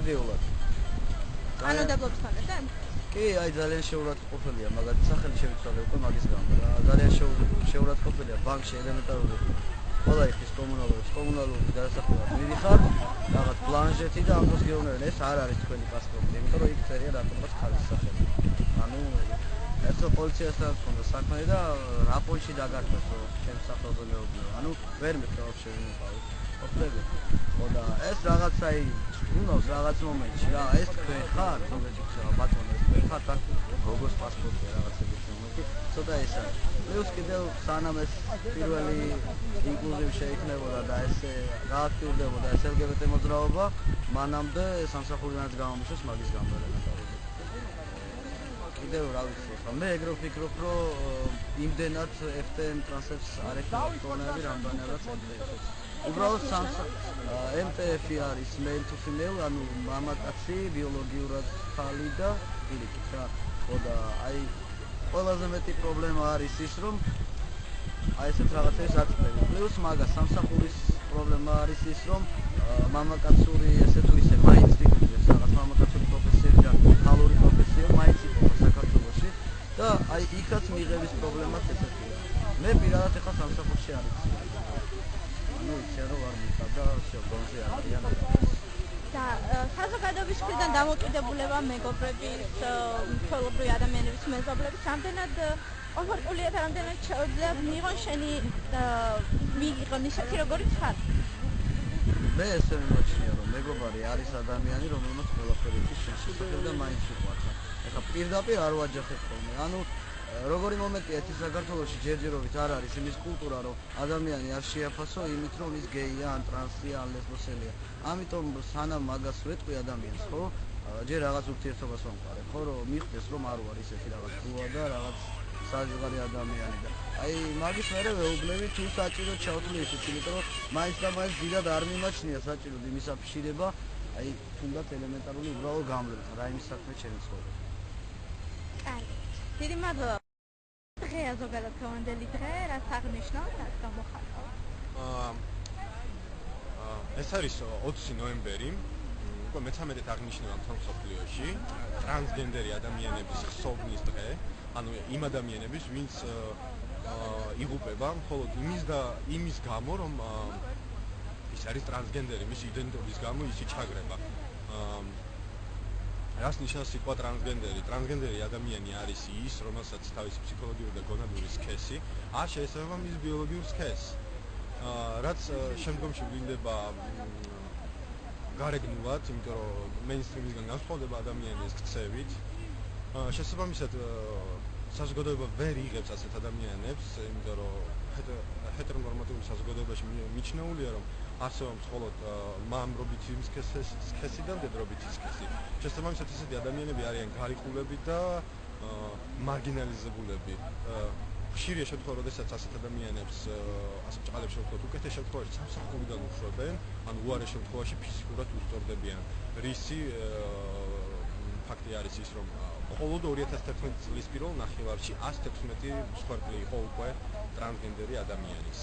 მარტივად. ანოდებლობს ხართ? კი, აი ძალიან შეურაცხყოფილია, მაგათ სახელი შევიცვალე უკვე მაგის გამო რა. ძალიან შეურაცხყოფილია ბანკში ელემენტარული ყველა ის კომუნალური გადასახადად მიდიხარ, რაღაც პლანშეტი და ამ დროს გეუბნებიან, ეს არ არის თქვენი პასპორტი, იმიტომ რომ იქ წერია რატომღაც ქალის სახელი. ანუ ეს პოლიციასთან ჰქონდა საქმე და რაპონში დაგარქვეს რომ ჩემს სახელზე მეუბნება. ანუ ვერ მიხარ ვაფშე ვიმყავი. ოფლები. ხოდა ეს რაღაცა უნავს რაღაც მომენტში რა, ეს თქვენ ხარ, ზოგადად ხარ ბატონო, ეს თქვენ ხარ თან როგორც პასპორტია რაღაცების მომენტი. ცოტა ეს არის. პლუს კიდევ სანამ ეს პირველი ინკლუზივი შეიქმნებოდა და ეს გააქტიურდებოდა ეს LGBT მოძრაობა, მანამდე სამსახურიანაც გამომიშოს მაგის გამო ელემენტარული. კიდევ რა ვიცი, ხა მე ეგრე ვფიქრობ, რომ იმდენად FTM ტრანსებს არ ექნება პრობლემები რამდენადაც MTF-ს. უბრალოდ MTF-ი არის male to female, ანუ მამაკაცი, ბიოლოგიურად ხალი და პირიქით რა. ხოდა აი ყველაზე მეტი პრობლემა არის ის, რომ აი ესეთ რაღაცებს აწმები. პლუს მაგას სამსახურის პრობლემა არის ის, რომ მამაკაცური ესე თუ ისე მაინც ვიგრძნებს რაღაც მამაკაცური პროფესიები და ხალხური პროფესიები მაინც იყოფა საქართველოში და აი იქაც მიღების პრობლემაც ესეთია. მე პირადად ახლა სამსახურში არ ვიცი. ანუ იცი რომ არ მიყავ და შეგონზე არიან. და საზოგადოების მხრიდან დამოკიდებულება მეგობრების, მშობლიური ადამიანების მეზობლების რამდენად კომფორტულია და რამდენად შეუძლია მიიღონ შენი მიიღონ ისეთი როგორიც ხარ? მე ესე მიმოჩნია რომ მეგობარი არის ადამიანი რომელმაც ყველაფერი ის შესაძლებელი და მაინც უყვარს. ეხლა პირდაპირ არ ვაჯახებ ხოლმე. ანუ როგორი მომენტია ეს საქართველოში ჯერჯერობით არ არის იმის კულტურა რომ ადამიანი არ შეაფასო იმით რომ ის გეია ან ტრანსია ან ლესბოსელია. ამიტომ სანამ მაგას ვეტყვი ადამიანს ხო ჯერ რაღაც ურთიერთობას ვამყარებ ხო რომ მიხვდეს რომ არ ვარ ისეთი რაღაც ხუა და რაღაც საჯღარი ადამიანი და აი მაგის მერე ვეუბნები თუ საჭიროდ ჩავთვლი ისიც იმიტომ რომ მაინც და მაინც დიდად არ მიმაჩნია საჭიროდ იმის აფიშირება აი თუნდაც ელემენტარული უბრალოდ გამლევთ რა იმის საქმე ჩემი ცხოვრება. კარგი. დიდი მადლობა. დღეა ზოგადად გამანდელი დღე, რაც აღნიშნავს, რაც გამოხატავს. ეს არის 20 ნოემბერი. უკვე მე-13-ით აღნიშნება მთელ მსოფლიოში ტრანსგენდერი ადამიანების ხსოვნის დღე. ანუ იმ ადამიანების, ვინც იღუპება მხოლოდ იმის გამო, რომ ის არის ტრანსგენდერი, მისი იდენტობის გამო ისი ჩაგრება. რას ნიშნავს სიტყვა ტრანსგენდერი? ტრანსგენდერი ადამიანი არის ის, რომელსაც თავისი ფსიქოლოგიური და გონადური სქესი არ შეესაბამება მის ბიოლოგიურ სქესს. რაც შემდგომში ვლინდება გარეგნულად, იმიტომ რომ მეინსტრიმისგან განსხვავდება ადამიანის ქცევით. შესაბამისად საზოგადოება ვერ იღებს ასეთ ადამიანებს, იმიტომ რომ ჰეტერონორმატიული საზოგადოებაში მიჩნეულია, რომ არსებობს მხოლოდ მამრობითი სქესი და მდედრობითი სქესი. შესაბამისად ესეთი ადამიანები არიან გარიყულები და მარგინალიზებულები. ხშირია შემთხვევა, როდესაც ასეთ ადამიანებს ასე ბრწყალებს შევხვდეთ, უკეთეს შემთხვევაში სამსახურიდან უშვებენ, ან უარეს შემთხვევაში ფიზიკურად უსწორდებიან. რისი ფაქტი არის ის, რომ მხოლოდ 2011 წლის პირველ ნახევარში 116 მსხვერპლი იყო უკვე ტრანსგენდერი ადამიანის.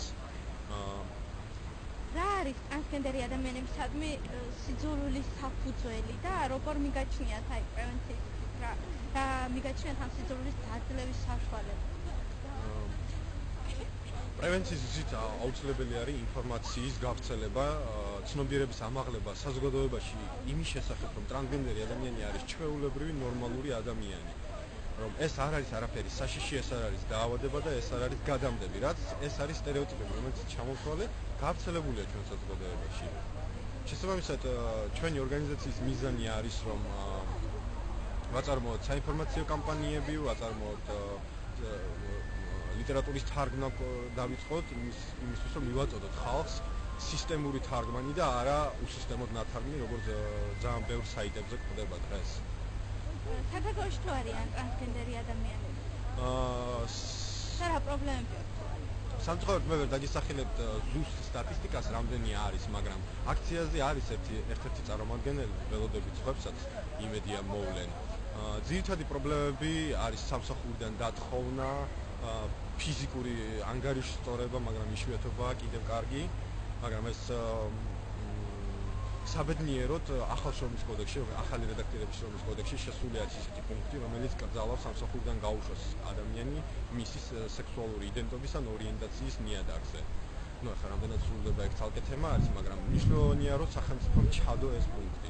რა არის ტრანსგენდერი ადამიანებისადმი სიძულვილის საფუძველი და როგორ მიგაჩნიათ აი პრევენციის რა მიგაჩნიათ ამ სიძულვილის დაძლევის საშუალება? პრევენციის ზით აუცილებელი არის ინფორმაციის გავრცელება, ცნობიერების ამაღლება საზოგადოებაში იმის შესახებ, რომ ტრანსგენდერი ადამიანი არის ჩვეულებრივი ნორმალური ადამიანი. რომ ეს არ არის არაფერი საშიში, ეს არ არის დაავადება და ეს არ არის გადამდები, რაც ეს არის სტერეოტიპები, რომელთაც ჩამოთვალე გავრცელებულია ჩვენ საზოგადოებაში. შესაბამისად, ჩვენი ორგანიზაციის მიზანი არის, რომ ვაწარმოოთ საინფორმაციო კამპანიები, ვაწარმოოთ ლიტერატურის თარგმნა დავიწყოთ იმისთვის, რომ მივაწოდოთ ხალხს სისტემური თარგმანი და არა უსისტემოდ ნათარგმნი, როგორც ძალიან ბევრ საიტებზე გვხვდება დღეს. საქართველოში თუ არიან ტრანსგენდერი ადამიანები? რა პრობლემები აქვს? სამწუხაროდ მე ვერ დაგისახელებთ ზუსტ სტატისტიკას, რამდენი არის, მაგრამ აქციაზე არის ერთ-ერთი წარმომადგენელი ველოდებით ხვებსაც იმედია მოვლენ. ძირითადი პრობლემები არის სამსახურიდან დათხოვნა, ფიზიკური ანგარიშის სწორება, მაგრამ იშვიათობაა კიდევ კარგი, მაგრამ ეს საბედნიეროდ ახალ შრომის კოდექსში, ახალი რედაქტირების შრომის კოდექსში შესულია ისეთი პუნქტი, რომელიც კრძალავს სამსახურიდან გაუშვას ადამიანი მისი სექსუალური იდენტობის ან ორიენტაციის ნიადაგზე. ახლა რამდენად სრულდება ეგ ცალკე თემა არის, მაგრამ მნიშვნელოვანია, რომ სახელმწიფომ ჩადო ეს პუნქტი.